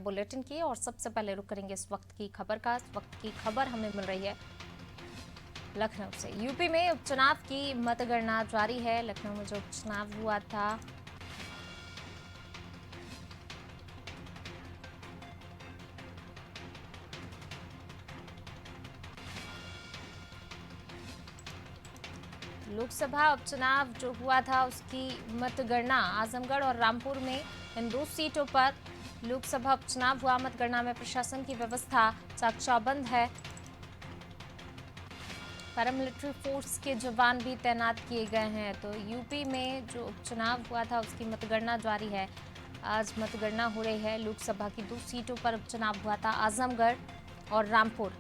Bulletin की और सबसे पहले रुक करेंगे इस वक्त की खबर का। इस वक्त की खबर हमें मिल रही है लखनऊ से। यूपी में उपचुनाव की मतगणना जारी है। लखनऊ में जो उपचुनाव हुआ था लोकसभा उपचुनाव जो हुआ था उसकी मतगणना आजमगढ़ और रामपुर में इन दो सीटों पर लोकसभा उपचुनाव हुआ। मतगणना में प्रशासन की व्यवस्था चाक चौबंद है। पैरामिलिट्री फोर्स के जवान भी तैनात किए गए हैं। तो यूपी में जो उपचुनाव हुआ था उसकी मतगणना जारी है। आज मतगणना हो रही है। लोकसभा की दो सीटों पर उपचुनाव हुआ था, आजमगढ़ और रामपुर।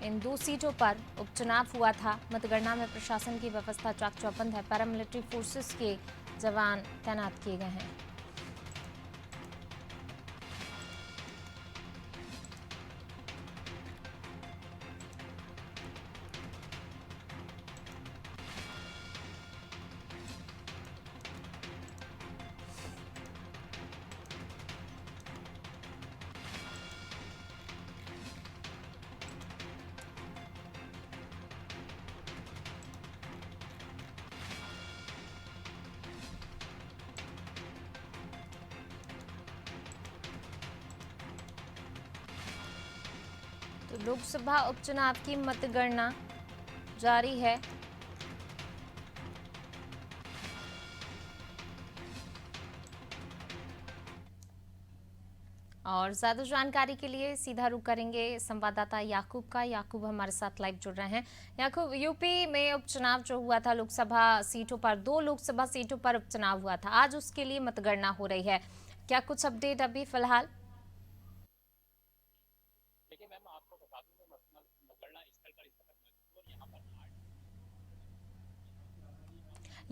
इन दो सीटों पर उपचुनाव हुआ था। मतगणना में प्रशासन की व्यवस्था चाक चौबंद है। पैरामिलिट्री फोर्सेस के जवान तैनात किए गए हैं। तो लोकसभा उपचुनाव की मतगणना जारी है। और ज्यादा जानकारी के लिए सीधा रुख करेंगे संवाददाता याकूब का। याकूब हमारे साथ लाइव जुड़ रहे हैं। याकूब, यूपी में उपचुनाव जो हुआ था लोकसभा सीटों पर, दो लोकसभा सीटों पर उपचुनाव हुआ था, आज उसके लिए मतगणना हो रही है। क्या कुछ अपडेट अभी फिलहाल? देखिए मैम, आपको बता दूं मैं मतगणना स्थल पर इस वक्त मौजूद हूं और यहाँ पर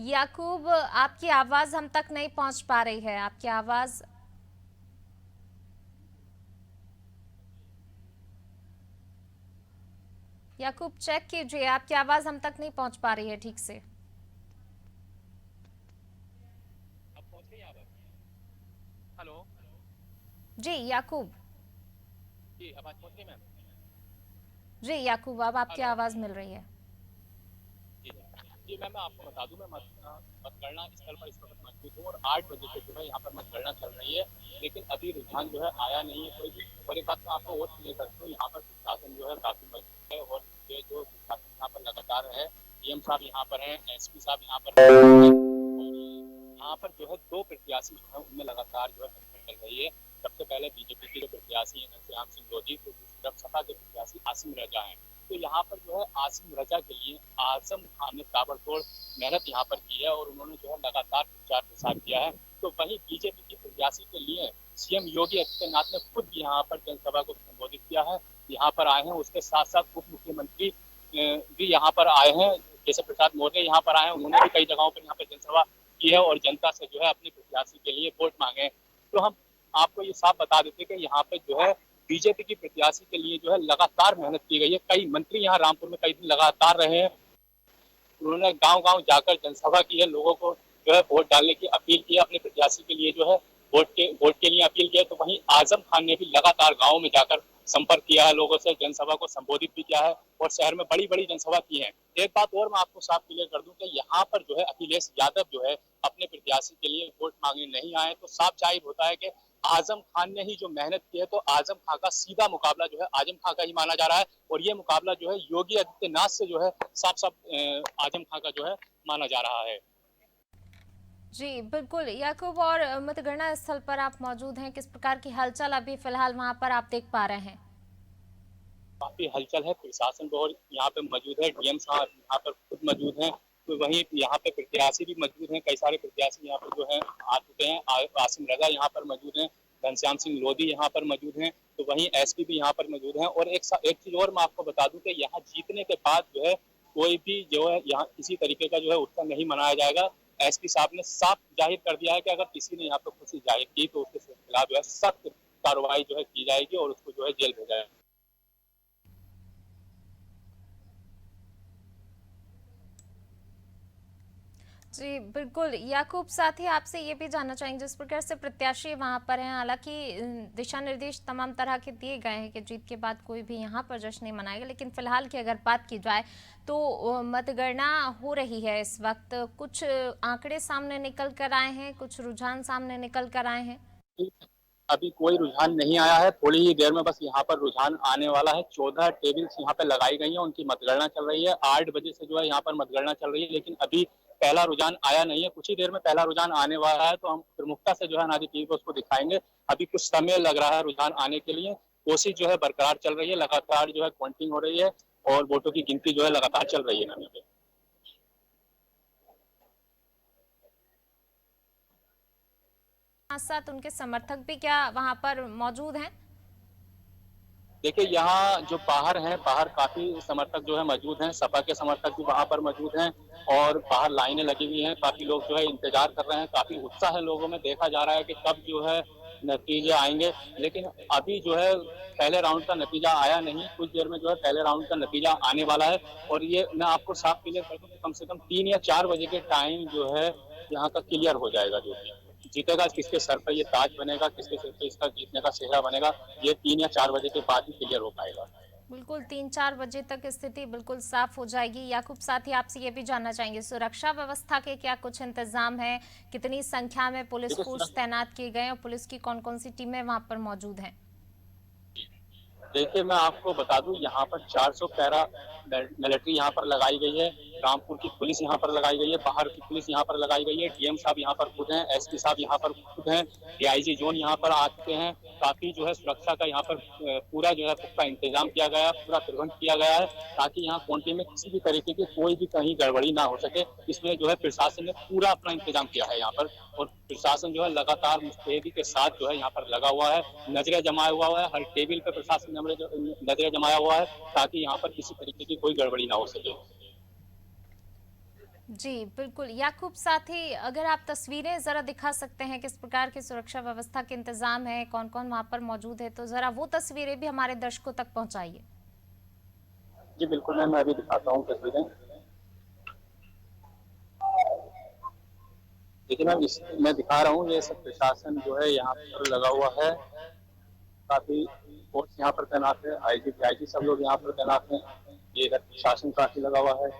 याकूब, आपकी आवाज हम तक नहीं पहुंच पा रही है। आपकी आवाज याकूब चेक कीजिए, आपकी आवाज हम तक नहीं पहुंच पा रही है ठीक से। अब पहुंच रही है आवाज। हेलो। जी याकूब। जी, आवाज पहुंच रही है मैम। जी याकूब, अब आपकी हेलो। आवाज मिल रही है। जी जी। जी मैम, मैं आपको बता दूं मैं मतगणना स्थल पर इस वक्त मौजूद हूँ और 8 बजे से जो है यहाँ पर मतगणना चल रही है, लेकिन अभी रुझान जो है आया नहीं है कोई भी। और एक बात मैं आपको और क्लियर कर दूं, यहाँ पर प्रशासन जो है काफी मजबूत है और ये जो प्रशासन यहाँ पर लगातार है, डीएम साहब यहाँ पर हैं, एसपी साहब यहाँ पर हैं और यहाँ पर जो है दो प्रत्याशी जो है उनमें लगातार जो है टक्कर चल रही है। सबसे पहले बीजेपी के जो प्रत्याशी हैं घनश्याम सिंह लोधी, तो दूसरी तरफ सपा के प्रत्याशी आसिम रजा हैं। तो यहाँ पर जो है आसिम रजा के लिए आजम खान ने ताबड़तोड़ मेहनत यहाँ पर की है और उन्होंने जो है लगातार प्रचार प्रसार किया है। तो वहीं बीजेपी की प्रत्याशी के लिए सीएम योगी आदित्यनाथ ने खुद यहाँ पर जनसभा को संबोधित किया है, यहाँ पर आए हैं। उसके साथ साथ उप मुख्यमंत्री भी यहाँ पर आए हैं, जैसे प्रसाद मौर्य यहाँ पर आए हैं, उन्होंने भी कई जगहों पर यहाँ पर जनसभा की है और जनता से जो है अपने प्रत्याशी के लिए वोट मांगे। तो हम आपको ये साफ बता देते कि यहाँ पे जो है बीजेपी की प्रत्याशी के लिए जो है लगातार मेहनत की गई है। कई मंत्री यहाँ रामपुर में कई दिन लगातार रहे हैं, उन्होंने गांव गांव जाकर जनसभा की है, लोगों को जो है वोट डालने की अपील की है, अपने प्रत्याशी के लिए जो है वोट के लिए अपील की है। तो वहीं आजम खान ने भी लगातार गाँव में जाकर संपर्क किया है, लोगों से जनसभा को संबोधित भी किया है और शहर में बड़ी बड़ी जनसभा की है। एक बात और मैं आपको साफ क्लियर कर दूं कि यहाँ पर जो है अखिलेश यादव जो है अपने प्रत्याशी के लिए वोट मांगने नहीं आए। तो साफ जाहिर होता है कि आजम खान ने ही जो मेहनत की है, तो आजम खान का सीधा मुकाबला जो है आजम खान का ही माना जा रहा है और ये मुकाबला जो है योगी आदित्यनाथ से जो है साफ साफ आजम खान का जो है माना जा रहा है। जी बिल्कुल याकूब, और मतगणना स्थल पर आप मौजूद हैं, किस प्रकार की हलचल अभी फिलहाल वहां पर आप देख पा रहे हैं? काफी हलचल है, प्रशासन बहुत यहाँ पे मौजूद है, डीएम साहब यहाँ पर खुद मौजूद हैं। तो वहीं यहाँ पे प्रत्याशी भी मौजूद हैं, कई सारे प्रत्याशी यहाँ पर जो है आ चुके हैं। आसिम रजा यहाँ पर मौजूद हैं, घनश्याम सिंह लोधी यहाँ पर मौजूद हैं, तो वहीं एसपी भी यहाँ पर मौजूद हैं। और एक चीज और मैं आपको बता दूं कि यहाँ जीतने के बाद जो है कोई भी जो है यहाँ किसी तरीके का जो है उत्सव नहीं मनाया जाएगा। एसपी साहब ने साफ जाहिर कर दिया है कि अगर किसी ने यहाँ पर खुशी जाहिर की तो उसके खिलाफ जो है सख्त कार्रवाई जो है की जाएगी और उसको जो है जेल भेजा जाएगा। जी, बिल्कुल। याकूब, साथ ही आपसे ये भी जानना चाहेंगे, जिस प्रकार से प्रत्याशी वहाँ पर हैं, हालाँकि दिशा निर्देश तमाम तरह के दिए गए हैं कि जीत के बाद कोई भी यहाँ पर जश्न नहीं मनाएगा, लेकिन फ़िलहाल की अगर बात की जाए तो मतगणना हो रही है इस वक़्त। कुछ आंकड़े सामने निकल कर आए हैं, कुछ रुझान सामने निकल कर आए हैं? अभी कोई रुझान नहीं आया है, थोड़ी ही देर में बस यहाँ पर रुझान आने वाला है। 14 टेबल्स यहाँ पे लगाई गई हैं, उनकी मतगणना चल रही है। 8 बजे से जो है यहाँ पर मतगणना चल रही है, लेकिन अभी पहला रुझान आया नहीं है। कुछ ही देर में पहला रुझान आने वाला है, तो हम प्रमुखता से जो है नारी टीवी पर उसको दिखाएंगे। अभी कुछ समय लग रहा है रुझान आने के लिए। कोशिश जो है बरकरार चल रही है, लगातार जो है काउंटिंग हो रही है और वोटों की गिनती जो है लगातार चल रही है नानी पे। साथ-साथ उनके समर्थक भी क्या वहाँ पर मौजूद हैं? देखिए यहाँ जो बाहर हैं, बाहर काफी समर्थक जो है मौजूद हैं, सपा के समर्थक भी वहां पर मौजूद हैं और बाहर लाइनें लगी हुई हैं। काफी लोग जो है इंतजार कर रहे हैं, काफी उत्साह है लोगों में। देखा जा रहा है कि कब जो है नतीजे आएंगे, लेकिन अभी जो है पहले राउंड का नतीजा आया नहीं। कुछ देर में जो है पहले राउंड का नतीजा आने वाला है और ये मैं आपको साफ क्लियर कर दूं कि कम से कम 3 या 4 बजे के टाइम जो है यहाँ का क्लियर हो जाएगा। जो कि जीतेगा, किसके सर पर ये ताज बनेगा, किसके सर पर इसका जीतने का सेहरा बनेगा, ये 3 या 4 बजे के बाद ही क्लियर हो पाएगा। बिल्कुल, 3-4 बजे तक स्थिति बिल्कुल साफ हो जाएगी। याकूब, साथ ही आपसे ये भी जानना चाहेंगे, सुरक्षा व्यवस्था के क्या कुछ इंतजाम हैं? कितनी संख्या में पुलिस देखिए, फोर्स तैनात किए गए हैं और पुलिस की कौन-कौन सी टीमें वहाँ पर मौजूद हैं? देखिए मैं आपको बता दूं, यहाँ पर 400 पैरा मिलिट्री यहाँ पर लगाई गई है। रामपुर की पुलिस यहाँ पर लगाई गई है, बाहर की पुलिस यहाँ पर लगाई गई है। डीएम साहब यहाँ पर खुद हैं, एसपी साहब यहाँ पर खुद हैं, डीआईजी जोन यहाँ पर आ चुके हैं। काफी जो है सुरक्षा का यहाँ पर पूरा जो है पुख्ता इंतजाम किया गया है, पूरा प्रबंध किया गया है, ताकि यहाँ काउंटिंग में किसी भी तरीके की कोई भी कहीं गड़बड़ी ना हो सके। इसमें जो है प्रशासन ने पूरा अपना इंतजाम किया है यहाँ पर, और प्रशासन जो है लगातार मुस्तैदी के साथ जो है यहाँ पर लगा हुआ है, नजरें जमाया हुआ है। हर टेबल पे प्रशासन ने नजरें जमाया हुआ है, ताकि यहाँ पर किसी तरीके की कोई गड़बड़ी ना हो सके। जी, बिल्कुल। याकूब, साथ ही अगर आप तस्वीरें ज़रा दिखा सकते हैं, किस प्रकार की सुरक्षा व्यवस्था के इंतजाम है, कौन-कौन वहाँ पर मौजूद है, तो ज़रा वो तस्वीरें भी हमारे दर्शकों तक पहुँचाइए। जी बिल्कुल मैम, मैं अभी दिखाता हूँ तस्वीरें। देखिए मैम, मैं दिखा रहा हूँ, ये सब प्रशासन जो है यहाँ पर लगा हुआ है। काफी फोर्स यहाँ पर तैनात है, आईजी डीआईजी सब लोग यहाँ पर तैनात हैं। ये इधर प्रशासन काफी लगा हुआ है।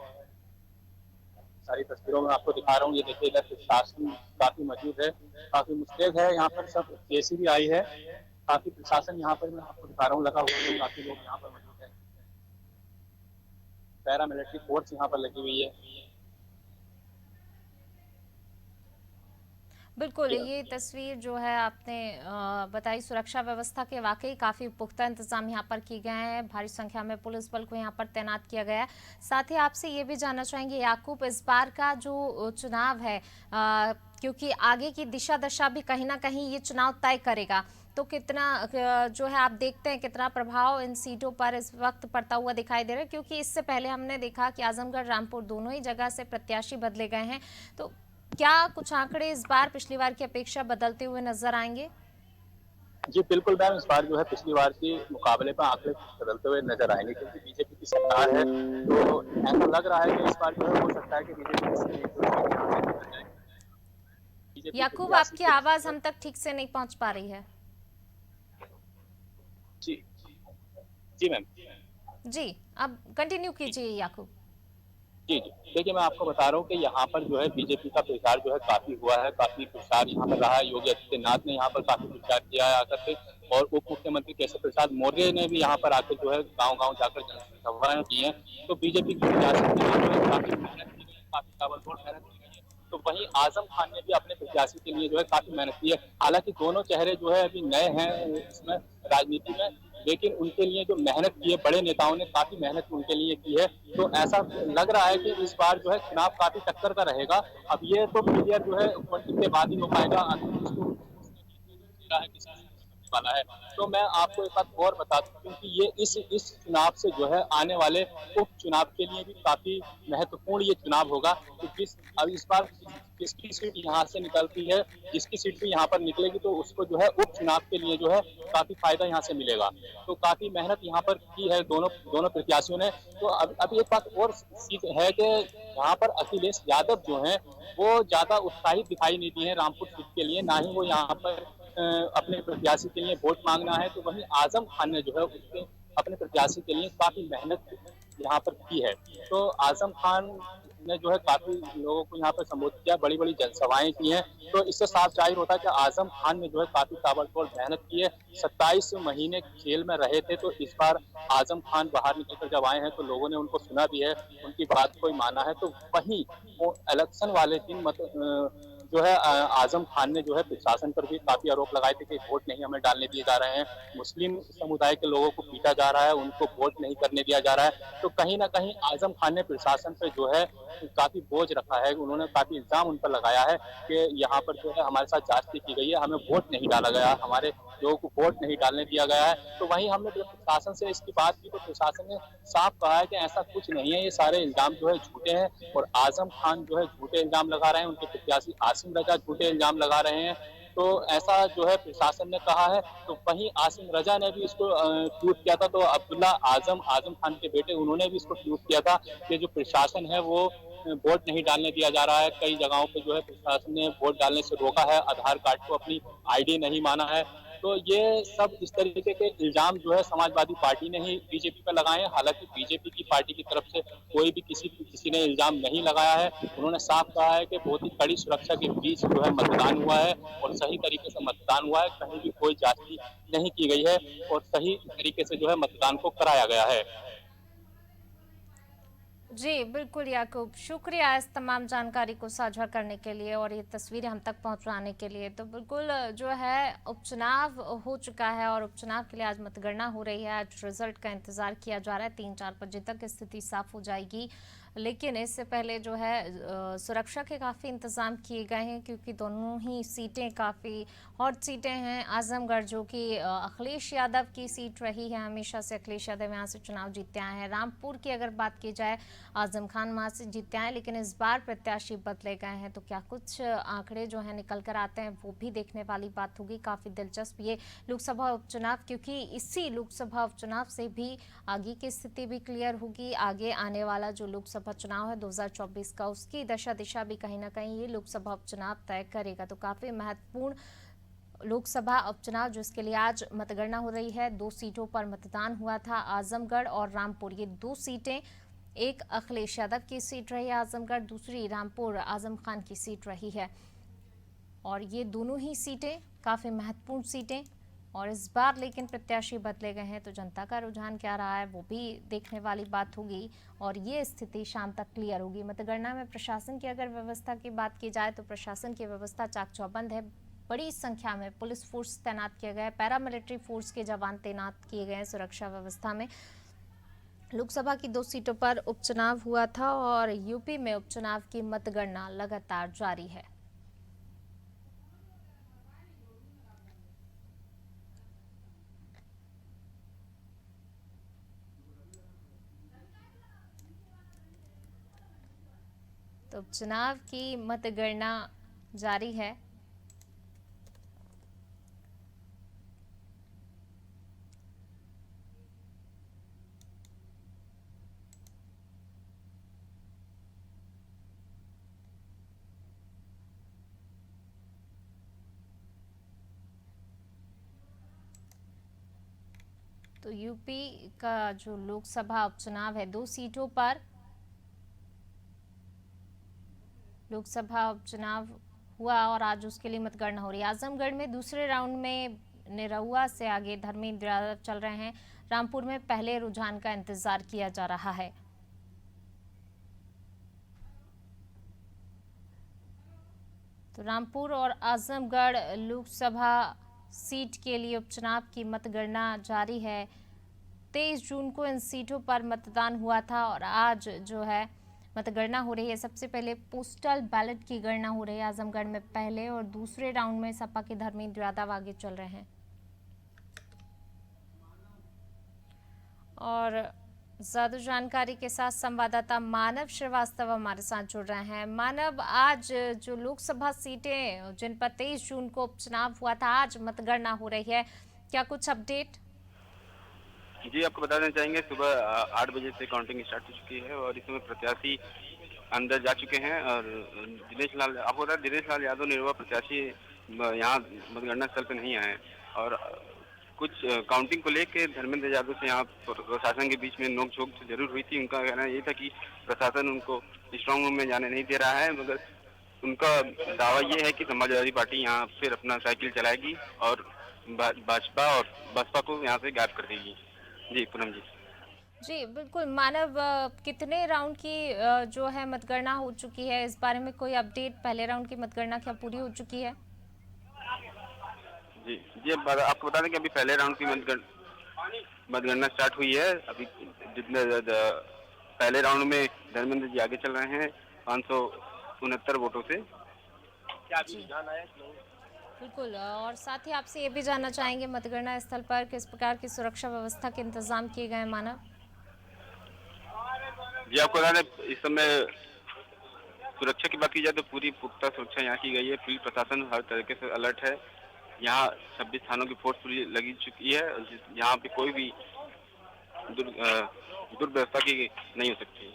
सारी तस्वीरों में आपको दिखा रहा हूँ, ये देखिए इधर प्रशासन काफी मौजूद है, काफी मुस्तैद है। यहाँ पर सब जेसी भी आई है, काफी प्रशासन यहाँ पर मैं आपको दिखा रहा हूँ लगा हुआ है। काफी लोग यहाँ पर मौजूद है, पैरा मिलिट्री फोर्स यहाँ पर लगी हुई है। बिल्कुल, ये तस्वीर जो है आपने बताई, सुरक्षा व्यवस्था के वाकई काफ़ी पुख्ता इंतजाम यहाँ पर किए गए हैं। भारी संख्या में पुलिस बल को यहाँ पर तैनात किया गया है। साथ ही आपसे ये भी जानना चाहेंगे याकूब, इस बार का जो चुनाव है, क्योंकि आगे की दिशा दशा भी कहीं ना कहीं ये चुनाव तय करेगा, तो कितना जो है आप देखते हैं कितना प्रभाव इन सीटों पर इस वक्त पड़ता हुआ दिखाई दे रहा है? क्योंकि इससे पहले हमने देखा कि आजमगढ़, रामपुर दोनों ही जगह से प्रत्याशी बदले गए हैं, तो क्या कुछ आंकड़े इस बार पिछली बार की अपेक्षा बदलते हुए नजर आएंगे? जी बिल्कुल मैम, इस बार जो है पिछली बार के मुकाबले पर आंकड़े बदलते हुए नजर आएंगे, क्योंकि बीजेपी की सरकार है। तो ऐसा लग रहा है कि इस बार जो है हो सकता है कि बीजेपी की सीट जो है यहाँ से निकल जाए। बीजेपी याकूब, प्रत्याशी आपकी के आवाज हम तक ठीक से नहीं पहुंच पा रही है। जी जी मैम। जी, अब कंटिन्यू कीजिए याकूब। जी जी, देखिए मैं आपको बता रहा हूँ कि यहाँ पर जो है बीजेपी का प्रचार जो है काफी हुआ है, काफी प्रचार यहाँ पर रहा है। योगी आदित्यनाथ ने यहाँ पर काफी प्रचार किया है आकर के, और उप मुख्यमंत्री केशव प्रसाद मौर्य ने भी यहाँ पर आकर जो है गाँव-गाँव जाकर जनसभाएं की हैं। तो बीजेपी की सियासत में यहाँ पर काफी मेहनत की गई है, काफी ताबड़तोड़ मेहनत की गई है। तो वहीं आजम खान ने भी अपने प्रत्याशी के लिए जो है काफी मेहनत की है। हालांकि दोनों चेहरे जो है अभी नए हैं इसमें राजनीति में, लेकिन उनके लिए जो मेहनत की है, बड़े नेताओं ने काफी मेहनत उनके लिए की है। तो ऐसा लग रहा है कि इस बार जो है चुनाव काफी टक्कर का रहेगा। अब ये तो क्लियर जो है वोटिंग के बाद ही हो पाएगा, वाला है। तो मैं आपको एक बात और बता दूं, क्योंकि ये इस चुनाव से जो है आने वाले उपचुनाव के लिए भी काफी महत्वपूर्ण ये चुनाव होगा। तो अब इस बार जिसकी सीट यहाँ से निकलती है, जिसकी सीट भी यहाँ पर निकलेगी, तो उसको जो है उपचुनाव के लिए जो है काफी फायदा यहाँ से मिलेगा। तो काफी मेहनत यहाँ पर की है दोनों दोनों प्रत्याशियों ने। तो अब एक बात और चीज है कि यहाँ पर अखिलेश यादव जो हैं वो ज़्यादा उत्साहित दिखाई नहीं दिए हैं रामपुर सीट के लिए, ना ही वो यहाँ पर अपने प्रत्याशी के लिए वोट मांगना है। तो वहीं आजम खान ने जो है उसके अपने प्रत्याशी के लिए काफ़ी मेहनत यहाँ पर की है। तो आजम खान ने जो है काफ़ी लोगों को यहाँ पर संबोधित किया, बड़ी-बड़ी जनसभाएँ की हैं। तो इससे साफ ज़ाहिर होता है कि आजम खान ने जो है काफ़ी ताबड़तोड़ मेहनत की है। 27 महीने जेल में रहे थे, तो इस बार आजम खान बाहर निकल कर जब आए हैं तो लोगों ने उनको सुना भी है, उनकी बात को ही माना है। तो वहीं वो इलेक्शन वाले दिन जो है आजम खान ने जो है प्रशासन पर भी काफ़ी आरोप लगाए थे कि वोट नहीं हमें डालने दिए जा रहे हैं। मुस्लिम समुदाय के लोगों को पीटा जा रहा है, उनको वोट नहीं करने दिया जा रहा है। तो कहीं न कहीं आजम खान ने प्रशासन पे जो है काफ़ी बोझ रखा है, उन्होंने काफ़ी इल्ज़ाम उन पर लगाया है कि यहाँ पर जो है हमारे साथ जाँच की गई है, हमें वोट नहीं डाला गया, हमारे लोगों को वोट नहीं डालने दिया गया है। तो वहीं हमने जब प्रशासन से इसकी बात की तो प्रशासन ने साफ कहा है कि ऐसा कुछ नहीं है, ये सारे इल्ज़ाम जो है झूठे हैं और आजम खान जो है झूठे इल्ज़ाम लगा रहे हैं, उनके प्रत्याशी आसिम रज़ा झूठे इल्ज़ाम लगा रहे हैं। तो ऐसा जो है प्रशासन ने कहा है। तो वहीं आसिम रज़ा ने भी इसको ट्वीट किया था, तो अब्दुल्ला आज़म खान के बेटे उन्होंने भी इसको ट्वीट किया था कि जो प्रशासन है वो वोट नहीं डालने दिया जा रहा है। कई जगहों पे जो है प्रशासन ने वोट डालने से रोका है, आधार कार्ड को अपनी आईडी नहीं माना है। तो ये सब इस तरीके के इल्ज़ाम जो है समाजवादी पार्टी ने ही बीजेपी पे लगाए हैं। हालाँकि बीजेपी की पार्टी की तरफ से कोई भी किसी ने इल्ज़ाम नहीं लगाया है। उन्होंने साफ कहा है कि बहुत ही कड़ी सुरक्षा के बीच जो है मतदान हुआ है और सही तरीके से मतदान हुआ है, कहीं भी कोई जाति नहीं की गई है और सही तरीके से जो है मतदान को कराया गया है। जी, बिल्कुल याकूब, शुक्रिया इस तमाम जानकारी को साझा करने के लिए और ये तस्वीरें हम तक पहुंचाने के लिए। तो बिल्कुल जो है उपचुनाव हो चुका है और उपचुनाव के लिए आज मतगणना हो रही है। आज रिजल्ट का इंतजार किया जा रहा है, 3-4 बजे तक स्थिति साफ हो जाएगी। लेकिन इससे पहले जो है सुरक्षा के काफ़ी इंतजाम किए गए हैं क्योंकि दोनों ही सीटें काफ़ी हॉट सीटें हैं। आजमगढ़ जो कि अखिलेश यादव की सीट रही है, हमेशा से अखिलेश यादव यहाँ से चुनाव जीतते आए हैं। रामपुर की अगर बात की जाए, आजम खान वहाँ से जीतते आए, लेकिन इस बार प्रत्याशी बदले गए हैं। तो क्या कुछ आंकड़े जो है निकल कर आते हैं वो भी देखने वाली बात होगी। काफ़ी दिलचस्प ये लोकसभा उपचुनाव, क्योंकि इसी लोकसभा उपचुनाव से भी आगे की स्थिति भी क्लियर होगी। आगे आने वाला जो लोकसभा चुनाव है 2024 का, उसकी दशा दिशा भी कहीं ना कहीं ये लोकसभा उपचुनाव तय करेगा। तो काफ़ी महत्वपूर्ण लोकसभा उपचुनाव जिसके लिए आज मतगणना हो रही है। 2 सीटों पर मतदान हुआ था, आजमगढ़ और रामपुर। ये 2 सीटें, एक अखिलेश यादव की सीट रही है आजमगढ़, दूसरी रामपुर आजम खान की सीट रही है। और ये दोनों ही सीटें काफ़ी महत्वपूर्ण सीटें, और इस बार लेकिन प्रत्याशी बदले गए हैं। तो जनता का रुझान क्या रहा है वो भी देखने वाली बात होगी और ये स्थिति शाम तक क्लियर होगी। मतगणना में प्रशासन की अगर व्यवस्था की बात की जाए तो प्रशासन की व्यवस्था चाक चौबंद है। बड़ी संख्या में पुलिस फोर्स तैनात किया गया है, पैरामिलिट्री फोर्स के जवान तैनात किए गए हैं सुरक्षा व्यवस्था में। लोकसभा की 2 सीटों पर उपचुनाव हुआ था और यूपी में उपचुनाव की मतगणना लगातार जारी है। तो उपचुनाव की मतगणना जारी है। तो यूपी का जो लोकसभा उपचुनाव है, 2 सीटों पर लोकसभा उपचुनाव हुआ और आज उसके लिए मतगणना हो रही है। आजमगढ़ में दूसरे राउंड में निरहुआ से आगे धर्मेंद्र यादव चल रहे हैं। रामपुर में पहले रुझान का इंतजार किया जा रहा है। तो रामपुर और आजमगढ़ लोकसभा सीट के लिए उपचुनाव की मतगणना जारी है। 23 जून को इन सीटों पर मतदान हुआ था और आज जो है मतगणना हो रही है। सबसे पहले पोस्टल बैलेट की गणना हो रही है आजमगढ़ में पहले, और दूसरे राउंड में सपा के धर्मेंद्र यादव आगे चल रहे हैं। और ज्यादा जानकारी के साथ संवाददाता मानव श्रीवास्तव हमारे साथ जुड़ रहे हैं। मानव, आज जो लोकसभा सीटें जिन पर 23 जून को उपचुनाव हुआ था, आज मतगणना हो रही है, क्या कुछ अपडेट? जी, आपको बता देना चाहेंगे सुबह 8 बजे से काउंटिंग स्टार्ट हो चुकी है और इसमें प्रत्याशी अंदर जा चुके हैं और दिनेश लाल, आपको बता दें, दिनेश लाल यादव निर्भया प्रत्याशी यहाँ मतगणना स्थल पर नहीं आए और कुछ काउंटिंग को लेके धर्मेंद्र यादव से यहाँ प्रशासन के बीच में नोकझोंक जरूर हुई थी। उनका कहना ये था कि प्रशासन उनको स्ट्रांग रूम में जाने नहीं दे रहा है, मगर उनका दावा ये है कि समाजवादी पार्टी यहाँ फिर अपना साइकिल चलाएगी और भाजपा और बसपा को यहाँ से गायब कर देगी। जी पूनम जी। जी बिल्कुल मानव, कितने राउंड की जो है मतगणना हो चुकी है, इस बारे में कोई अपडेट? पहले राउंड की मतगणना क्या पूरी हो चुकी है? जी जी, अब आपको बता दें कि अभी पहले राउंड की मतगणना स्टार्ट हुई है। अभी जितने पहले राउंड में धर्मेंद्र जी आगे चल रहे हैं 569 वोटों से। क्या अभी रुझान आया? बिल्कुल, और साथ ही आपसे ये भी जानना चाहेंगे मतगणना स्थल पर किस प्रकार की सुरक्षा व्यवस्था के इंतजाम किए गए हैं मानव? जी आपको बता दें, इस समय सुरक्षा की बात की जाए तो पूरी पुख्ता सुरक्षा यहाँ की गई है। पुलिस प्रशासन हर तरीके से अलर्ट है। यहाँ 26 थानों की फोर्स पूरी लगी चुकी है। यहाँ पे कोई भी दुर्व्यवस्था की नहीं हो सकती।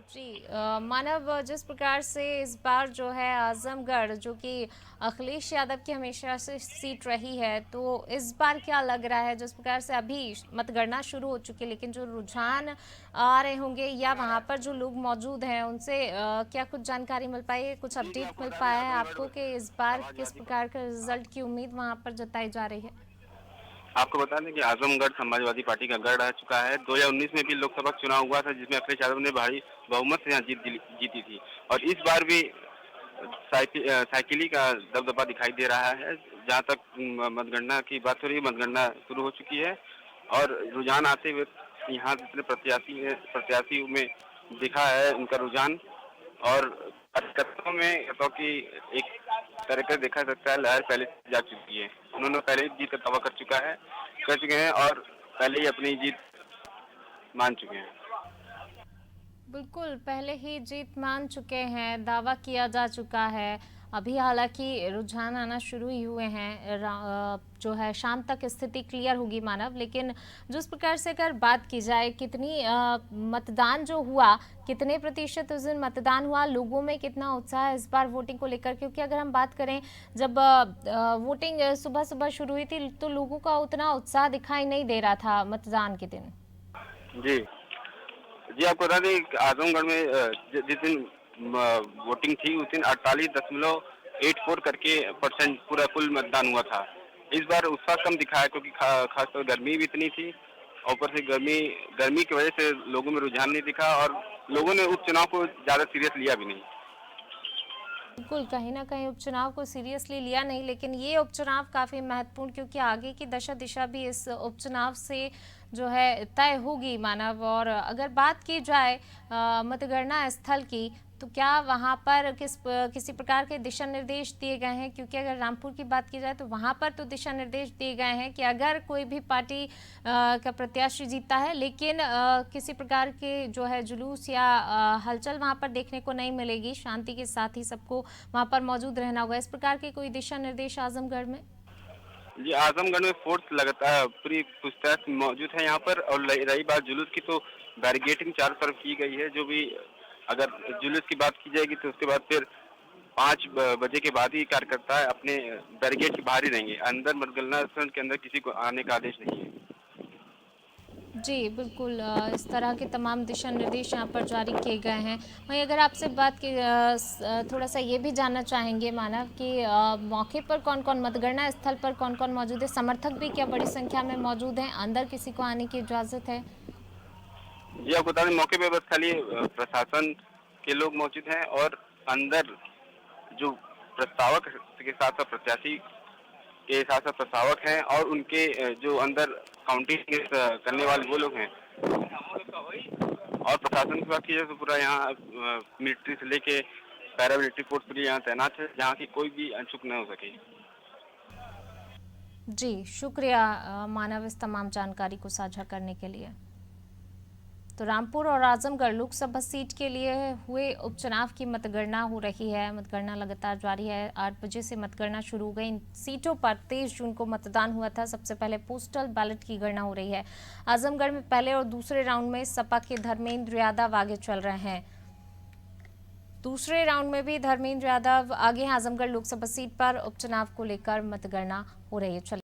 जी मानव, जिस प्रकार से इस बार जो है आजमगढ़, जो कि अखिलेश यादव की हमेशा से सीट रही है, तो इस बार क्या लग रहा है? जिस प्रकार से अभी मतगणना शुरू हो चुकी है, लेकिन जो रुझान आ रहे होंगे या वहां पर जो लोग मौजूद हैं उनसे क्या कुछ जानकारी मिल पाई है, कुछ अपडेट मिल पाया है आपको कि इस बार किस प्रकार का रिजल्ट की उम्मीद वहां पर जताई जा रही है? आपको बता दें कि आजमगढ़ समाजवादी पार्टी का गढ़ रह चुका है। 2019 में भी लोकसभा चुनाव हुआ था जिसमें अखिलेश यादव ने भारी बहुमत से यहाँ जीती थी और इस बार भी साइकिली का दबदबा दिखाई दे रहा है। जहाँ तक मतगणना की बात हो रही है, मतगणना शुरू हो चुकी है और रुझान आते हुए यहाँ जितने प्रत्याशी में दिखा है उनका रुझान और कार्यकर्ताओं में की एक तरह का देखा सकता है लहर पहले जा चुकी है। उन्होंने पहले ही जीत का दावा कर चुके हैं और पहले ही अपनी जीत मान चुके हैं। बिल्कुल, पहले ही जीत मान चुके हैं, दावा किया जा चुका है। अभी हालांकि रुझान आना शुरू ही हुए हैं, जो है शाम तक स्थिति क्लियर होगी मानव। लेकिन जिस प्रकार से अगर बात की जाए, कितनी मतदान जो हुआ, कितने प्रतिशत उस दिन मतदान हुआ, लोगों में कितना उत्साह है इस बार वोटिंग को लेकर? क्योंकि अगर हम बात करें, जब वोटिंग सुबह सुबह शुरू हुई थी तो लोगों का उतना उत्साह दिखाई नहीं दे रहा था मतदान के दिन। जी जी, आपको बता दें आजमगढ़ में जिस दिन वोटिंग थी उस दिन 48.84 करके परसेंट पूरा कुल मतदान हुआ था। इस बार उत्साह कम दिखा है क्योंकि खासतौर गर्मी भी इतनी थी और ऊपर से गर्मी की वजह से लोगों में रुझान नहीं दिखा और लोगों ने उपचुनाव को ज्यादा सीरियस लिया भी नहीं। बिल्कुल, कहीं ना कहीं उपचुनाव को सीरियसली लिया नहीं, लेकिन ये उपचुनाव काफ़ी महत्वपूर्ण, क्योंकि आगे की दशा दिशा भी इस उपचुनाव से जो है तय होगी मानव। और अगर बात की जाए मतगणना स्थल की, तो क्या वहाँ पर किसी प्रकार के दिशा निर्देश दिए गए हैं? क्योंकि अगर रामपुर की बात की जाए तो वहाँ पर तो दिशा निर्देश दिए गए हैं कि अगर कोई भी पार्टी का प्रत्याशी जीता है, लेकिन किसी प्रकार के जो है जुलूस या हलचल वहाँ पर देखने को नहीं मिलेगी, शांति के साथ ही सबको वहाँ पर मौजूद रहना होगा। इस प्रकार के कोई दिशा निर्देश आजमगढ़ में? जी, आजमगढ़ में फोर्स लगातार पूरी पूछताछ मौजूद है यहाँ पर। और रही बात जुलूस की, तो बैरिकेडिंग चारों तरफ की गई है। जो भी अगर जुलूस की बात की जाएगी तो उसके बाद फिर 5 बजे के बाद ही कार्यकर्ता अपने बैरिकेड के बाहर ही रहेंगे। अंदर मतगणना स्थल के अंदर किसी को आने का आदेश नहीं है। जी बिल्कुल, इस तरह के तमाम दिशा निर्देश यहाँ पर जारी किए गए हैं। वहीं अगर आपसे बात की थोड़ा सा ये भी जानना चाहेंगे मानव कि मौके पर कौन कौन, मतगणना स्थल पर कौन कौन मौजूद है? समर्थक भी क्या बड़ी संख्या में मौजूद हैं? अंदर किसी को आने की इजाज़त है? जी आपको बता दें, मौके पे बस खाली प्रशासन के लोग मौजूद हैं और अंदर जो प्रस्तावक के साथ साथ प्रत्याशी के साथ साथ प्रस्तावक हैं और उनके जो अंदर काउंटिंग करने वाले वो लोग हैं। और प्रशासन की बात की जाए तो पूरा यहाँ मिलिट्री से लेके पैरामिलिट्री फोर्स पूरी यहाँ तैनात है, जहाँ की कोई भी अनचूक न हो सके। जी शुक्रिया मानव, इस तमाम जानकारी को साझा करने के लिए। तो रामपुर और आजमगढ़ लोकसभा सीट के लिए हुए उपचुनाव की मतगणना हो रही है। मतगणना लगातार जारी है। 8 बजे से मतगणना शुरू हो गई। इन सीटों पर 23 जून को मतदान हुआ था। सबसे पहले पोस्टल बैलेट की गणना हो रही है। आजमगढ़ में पहले और दूसरे राउंड में सपा के धर्मेंद्र यादव आगे चल रहे हैं। दूसरे राउंड में भी धर्मेंद्र यादव आगे हैं। आजमगढ़ लोकसभा सीट पर उपचुनाव को लेकर मतगणना हो रही है।